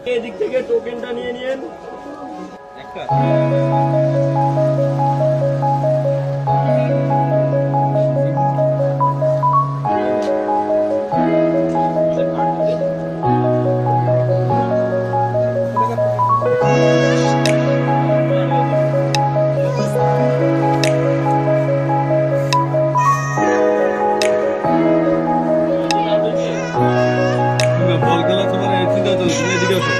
এদিক থেকে টোকেনটা নিয়ে নিন একটা। বল খেলা তোমার চিন্তা তো এদিকে আসো।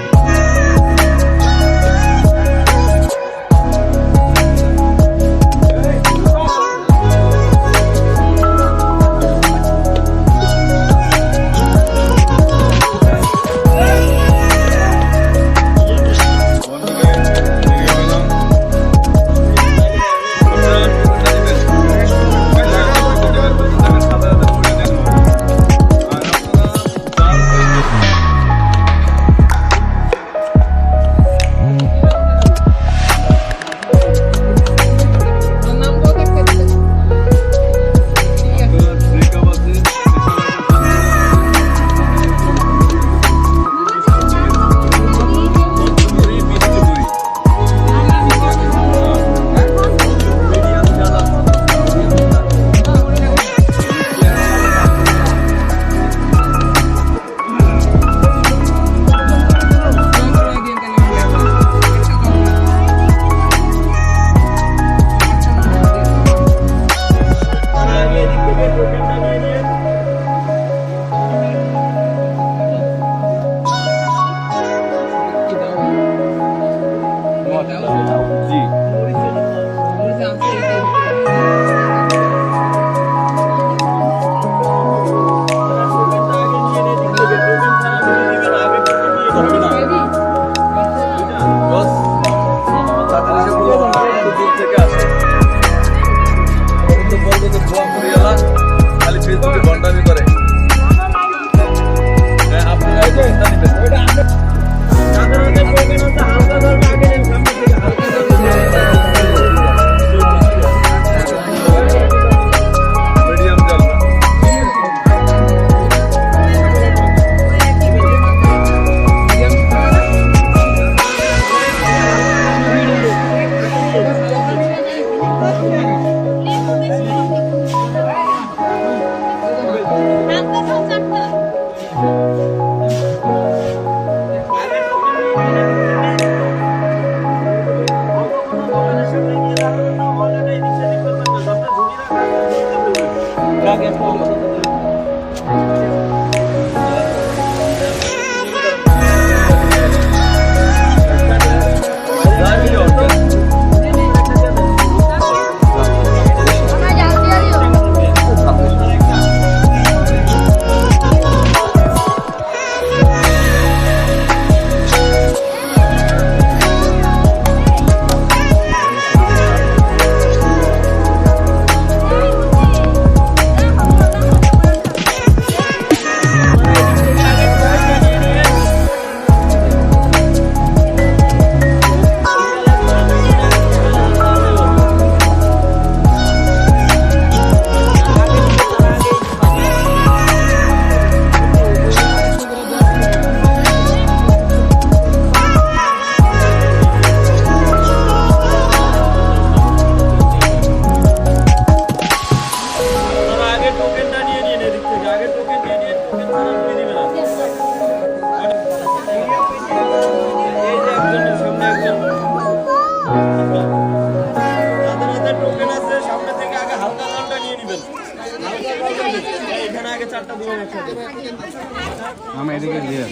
हम এদিকে দিয়ে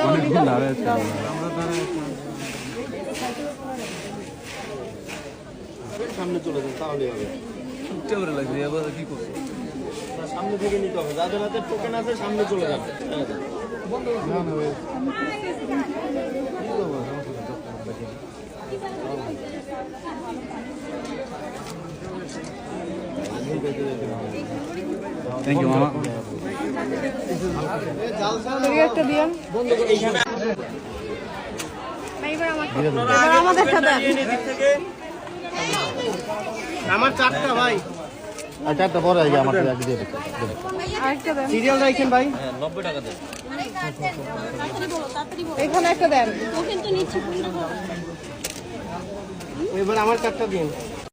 অনেকক্ষণ দাঁড়িয়ে আছি সামনে চলে যান তাহলে হবে উঠতে করে লাগবে এবার কি করব সামনে থেকে নিতে হবে যাদের হাতে টোকেন আছে সামনে চলে যাবে না না ভাই থ্যাংক ইউ মামা একটা দিন বন্ধ করে এইখানে আমাদের সাথে আমার চারটা ভাই আর চারটা বড় আগে আমার আগে দিয়ে দিতে আরেকটা দেন। সিরিয়াল রাখেন ভাই। হ্যাঁ 90 টাকা দেন। এখানে একটা দেন। এবার আমার চারটা দিন।